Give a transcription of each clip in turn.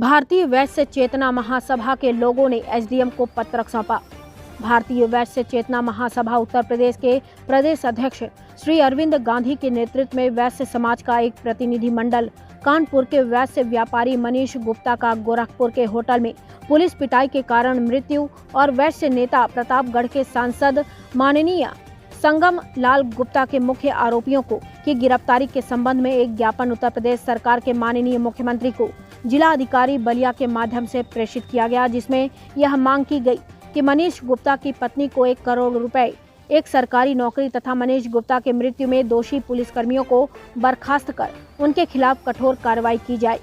भारतीय वैश्य चेतना महासभा के लोगों ने एसडीएम को पत्रक सौंपा। भारतीय वैश्य चेतना महासभा उत्तर प्रदेश के प्रदेश अध्यक्ष श्री अरविंद गांधी के नेतृत्व में वैश्य समाज का एक प्रतिनिधि मंडल कानपुर के वैश्य व्यापारी मनीष गुप्ता का गोरखपुर के होटल में पुलिस पिटाई के कारण मृत्यु और वैश्य नेता प्रतापगढ़ के सांसद माननीय संगम लाल गुप्ता के मुख्य आरोपियों की गिरफ्तारी के संबंध में एक ज्ञापन उत्तर प्रदेश सरकार के माननीय मुख्यमंत्री को जिला अधिकारी बलिया के माध्यम से प्रेषित किया गया, जिसमें यह मांग की गई कि मनीष गुप्ता की पत्नी को 1 करोड़ रुपए, एक सरकारी नौकरी तथा मनीष गुप्ता के मृत्यु में दोषी पुलिसकर्मियों को बर्खास्त कर उनके खिलाफ कठोर कार्रवाई की जाए।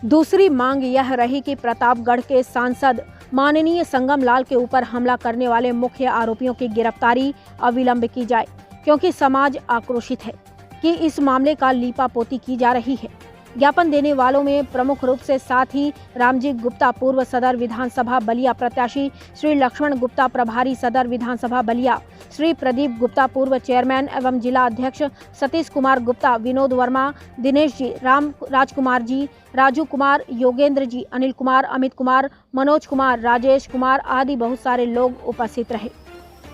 दूसरी मांग यह रही कि प्रतापगढ़ के सांसद माननीय संगम लाल के ऊपर हमला करने वाले मुख्य आरोपियों की गिरफ्तारी अविलंब की जाए, क्योंकि समाज आक्रोशित है कि इस मामले का लीपापोती की जा रही है। ज्ञापन देने वालों में प्रमुख रूप से साथ ही रामजी गुप्ता पूर्व सदर विधानसभा बलिया प्रत्याशी, श्री लक्ष्मण गुप्ता प्रभारी सदर विधानसभा बलिया, श्री प्रदीप गुप्ता पूर्व चेयरमैन एवं जिला अध्यक्ष, सतीश कुमार गुप्ता, विनोद वर्मा, दिनेश जी, राजकुमार जी, राजू कुमार, योगेंद्र जी, अनिल कुमार, अमित कुमार, मनोज कुमार, राजेश कुमार आदि बहुत सारे लोग उपस्थित रहे।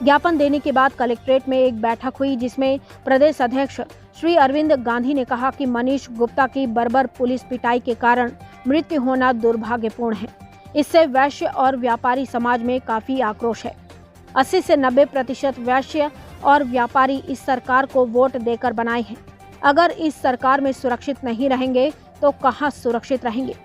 ज्ञापन देने के बाद कलेक्ट्रेट में एक बैठक हुई, जिसमें प्रदेश अध्यक्ष श्री अरविंद गांधी ने कहा कि मनीष गुप्ता की बर्बर पुलिस पिटाई के कारण मृत्यु होना दुर्भाग्यपूर्ण है। इससे वैश्य और व्यापारी समाज में काफी आक्रोश है। 80 से 90% वैश्य और व्यापारी इस सरकार को वोट देकर बनाए हैं। अगर इस सरकार में सुरक्षित नहीं रहेंगे तो कहां सुरक्षित रहेंगे।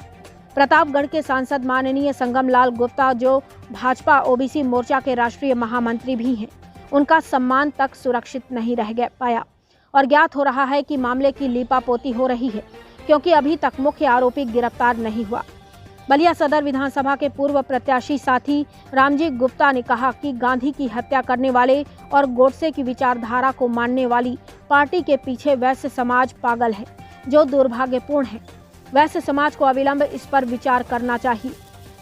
प्रतापगढ़ के सांसद माननीय संगम लाल गुप्ता, जो भाजपा ओबीसी मोर्चा के राष्ट्रीय महामंत्री भी हैं, उनका सम्मान तक सुरक्षित नहीं रह पाया और ज्ञात हो रहा है कि मामले की लीपापोती हो रही है, क्योंकि अभी तक मुख्य आरोपी गिरफ्तार नहीं हुआ। बलिया सदर विधानसभा के पूर्व प्रत्याशी साथी रामजी गुप्ता ने कहा कि गांधी की हत्या करने वाले और गोडसे की विचारधारा को मानने वाली पार्टी के पीछे वैश्य समाज पागल है, जो दुर्भाग्यपूर्ण है। वैश्य समाज को अविलंब इस पर विचार करना चाहिए।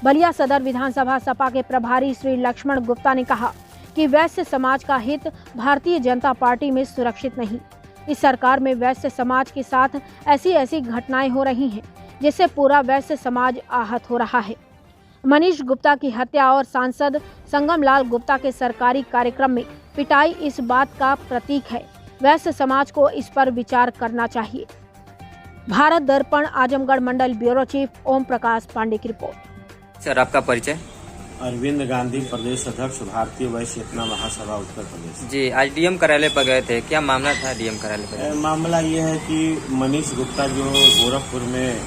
बलिया सदर विधानसभा सपा के प्रभारी श्री लक्ष्मण गुप्ता ने कहा कि वैश्य समाज का हित भारतीय जनता पार्टी में सुरक्षित नहीं। इस सरकार में वैश्य समाज के साथ ऐसी घटनाएं हो रही हैं, जिससे पूरा वैश्य समाज आहत हो रहा है। मनीष गुप्ता की हत्या और सांसद संगम लाल गुप्ता के सरकारी कार्यक्रम में पिटाई इस बात का प्रतीक है। वैश्य समाज को इस पर विचार करना चाहिए। भारत दर्पण आजमगढ़ मंडल ब्यूरो चीफ ओम प्रकाश पांडे की रिपोर्ट। सर, आपका परिचय? अरविंद गांधी, प्रदेश अध्यक्ष, भारतीय वैश्य चेतना महासभा उत्तर प्रदेश। जी, आज डीएम कार्यालय पर गए थे, क्या मामला था डीएम कार्यालय पर? मामला ये है कि मनीष गुप्ता जो गोरखपुर में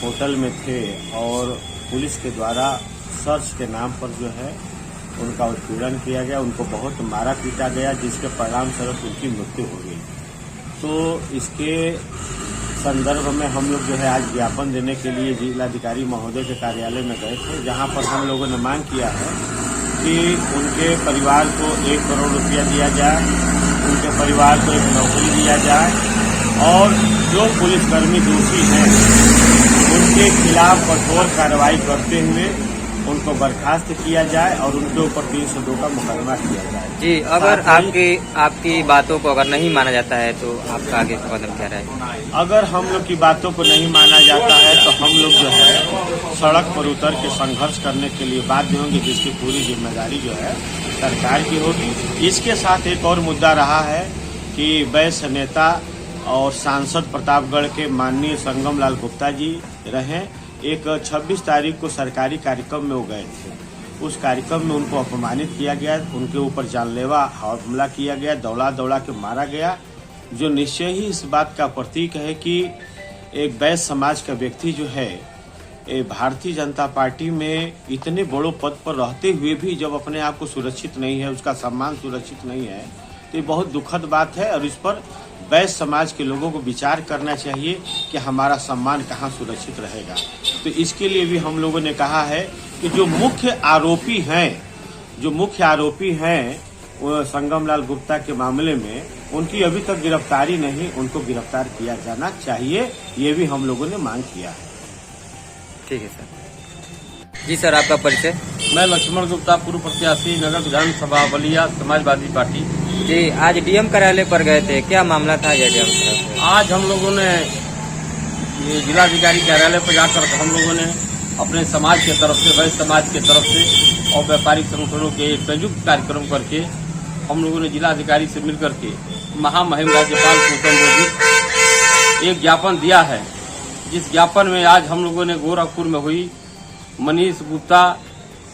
होटल में थे और पुलिस के द्वारा सर्च के नाम पर जो है उनका उत्पीड़न किया गया, उनको बहुत मारा पीटा गया, जिसके परिणाम स्वरूप उनकी मृत्यु हो गई। तो इसके संदर्भ में हम लोग जो है आज ज्ञापन देने के लिए जिलाधिकारी महोदय के कार्यालय में गए थे, जहां पर हम लोगों ने मांग किया है कि उनके परिवार को 1 करोड़ रुपया दिया जाए, उनके परिवार को 1 नौकरी दिया जाए और जो पुलिसकर्मी दोषी हैं उनके खिलाफ कठोर कार्रवाई करते हुए उनको बर्खास्त किया जाए और उनके ऊपर 302 का मुकदमा किया जाए। जी, अगर आपकी बातों को अगर नहीं माना जाता है तो आपका आगे का कदम क्या रहेगा? अगर हम लोग की बातों को नहीं माना जाता है तो हम लोग जो है सड़क पर उतर के संघर्ष करने के लिए बाध्य होंगे, जिसकी पूरी जिम्मेदारी जो है सरकार की होगी। इसके साथ एक और मुद्दा रहा है कि वैश्य नेता और सांसद प्रतापगढ़ के माननीय संगम लाल गुप्ता जी रहे। एक 26 तारीख को सरकारी कार्यक्रम में वो गए थे। उस कार्यक्रम में उनको अपमानित किया गया, उनके ऊपर जानलेवा हमला किया गया, दौड़ा के मारा गया, जो निश्चय ही इस बात का प्रतीक है कि एक वैश्य समाज का व्यक्ति जो है भारतीय जनता पार्टी में इतने बड़े पद पर रहते हुए भी जब अपने आप को सुरक्षित नहीं है, उसका सम्मान सुरक्षित नहीं है, तो ये बहुत दुखद बात है और इस पर वैश्य समाज के लोगों को विचार करना चाहिए कि हमारा सम्मान कहाँ सुरक्षित रहेगा। तो इसके लिए भी हम लोगों ने कहा है कि जो मुख्य आरोपी हैं वो संगम लाल गुप्ता के मामले में उनकी अभी तक गिरफ्तारी नहीं, उनको गिरफ्तार किया जाना चाहिए, ये भी हम लोगों ने मांग किया है। ठीक है सर। जी सर, आपका परिचय? मैं लक्ष्मण गुप्ता, पूर्व प्रत्याशी, नगर विधानसभा बलिया, समाजवादी पार्टी। जी, आज डीएम कार्यालय पर गए थे, क्या मामला था यह डीएम कार्यालय? आज हम लोगों ने ये जिलाधिकारी कार्यालय पर जाकर हम लोगों ने अपने समाज के तरफ से, वैश्य समाज के तरफ से और व्यापारिक संगठनों के एक संयुक्त कार्यक्रम करके हम लोगों ने जिलाधिकारी से मिलकर के महामहिम राज्यपाल को संबोधित एक ज्ञापन दिया है। जिस ज्ञापन में आज हम लोगों ने गोरखपुर में हुई मनीष गुप्ता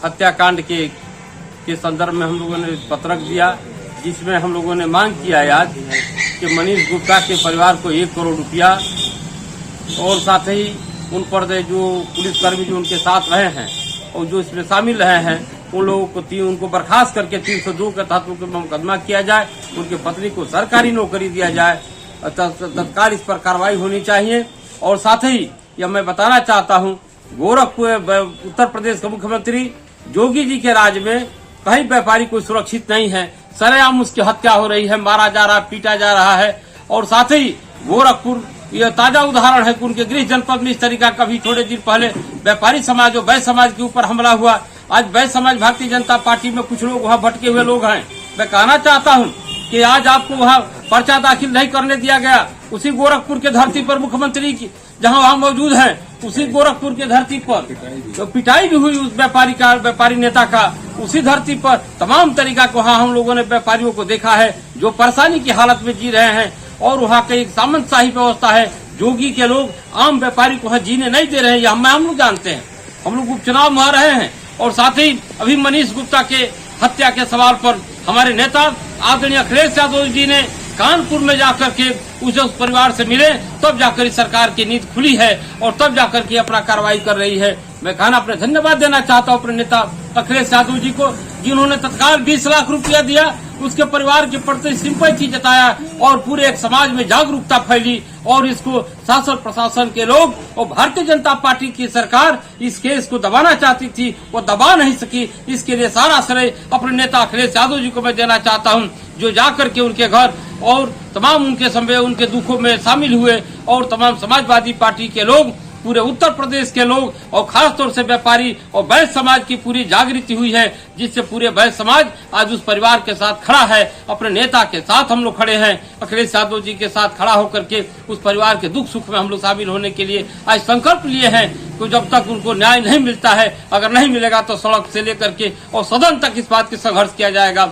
हत्याकांड के संदर्भ में हम लोगों ने पत्रक दिया, जिसमें हम लोगों ने मांग किया है आज कि मनीष गुप्ता के परिवार को 1 करोड़ रुपया और साथ ही उन पर जो पुलिसकर्मी जो उनके साथ रहे हैं और जो इसमें शामिल रहे हैं उन लोगों को उनको बर्खास्त करके 302 के तहत मुकदमा किया जाए, उनकी पत्नी को सरकारी नौकरी दिया जाए, तत्काल इस पर कार्रवाई होनी चाहिए। और साथ ही यह मैं बताना चाहता हूं, गोरखपुर उत्तर प्रदेश के मुख्यमंत्री योगी जी के राज में कहीं व्यापारी कोई सुरक्षित नहीं है, सरेआम उसकी हत्या हो रही है, मारा जा रहा है, पीटा जा रहा है। और साथ ही गोरखपुर यह ताजा उदाहरण है कि उनके गृह जनपद में इस तरीका कभी थोड़े दिन पहले व्यापारी समाज और वैश्य समाज के ऊपर हमला हुआ। आज वैश्य समाज भारतीय जनता पार्टी में कुछ लोग वहाँ भटके हुए लोग हैं। मैं कहना चाहता हूँ कि आज आपको वहाँ पर्चा दाखिल नहीं करने दिया गया, उसी गोरखपुर के धरती पर मुख्यमंत्री की जहाँ वहाँ मौजूद हैं, उसी गोरखपुर के धरती पर तो पिटाई भी हुई उस व्यापारी नेता का, उसी धरती पर तमाम तरीका को वहाँ हम लोगों ने व्यापारियों को देखा है जो परेशानी की हालत में जी रहे हैं। और वहाँ की एक सामंतशाही व्यवस्था है, जोगी के लोग आम व्यापारी को जीने नहीं दे रहे हैं, यह हम लोग जानते हैं। हम लोग उपचुनाव में आ रहे हैं और साथ ही अभी मनीष गुप्ता के हत्या के सवाल पर हमारे नेता आदरणीय अखिलेश यादव जी ने कानपुर में जाकर के उस परिवार से मिले, तब जाकर इस सरकार की नींद खुली है और तब जाकर के अपना कार्रवाई कर रही है। मैं कहना अपने धन्यवाद देना चाहता हूँ अपने नेता अखिलेश यादव जी को, जिन्होंने तत्काल 20 लाख रुपया दिया, उसके परिवार के प्रति सिंपैथी जताया और पूरे एक समाज में जागरूकता फैली। और इसको शासन प्रशासन के लोग और भारतीय जनता पार्टी की सरकार इस केस को दबाना चाहती थी, वो दबा नहीं सकी। इसके लिए सारा श्रेय अपने नेता अखिलेश यादव जी को मैं देना चाहता हूं, जो जाकर के उनके घर और तमाम उनके दुखों में शामिल हुए और तमाम समाजवादी पार्टी के लोग, पूरे उत्तर प्रदेश के लोग और खासतौर से व्यापारी और वैश्य समाज की पूरी जागृति हुई है, जिससे पूरे वैश्य समाज आज उस परिवार के साथ खड़ा है। अपने नेता के साथ हम लोग खड़े हैं, अखिलेश यादव जी के साथ खड़ा होकर के उस परिवार के दुख सुख में हम लोग शामिल होने के लिए आज संकल्प लिए हैं कि जब तक उनको न्याय नहीं मिलता है, अगर नहीं मिलेगा तो सड़क से लेकर के और सदन तक इस बात की संघर्ष किया जाएगा।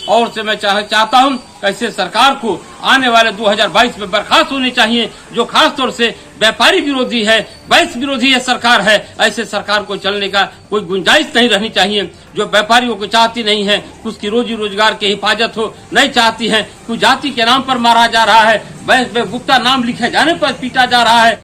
और से मैं चाहता हूं ऐसे सरकार को आने वाले 2022 में बर्खास्त होनी चाहिए, जो खास तौर से व्यापारी विरोधी है, वैश्य विरोधी है सरकार है। ऐसे सरकार को चलने का कोई गुंजाइश नहीं रहनी चाहिए, जो व्यापारियों को चाहती नहीं है उसकी रोजी रोजगार की हिफाजत हो, नहीं चाहती है। कुछ जाति के नाम पर मारा जा रहा है, वैश्य गुप्ता नाम लिखे जाने पर पीटा जा रहा है।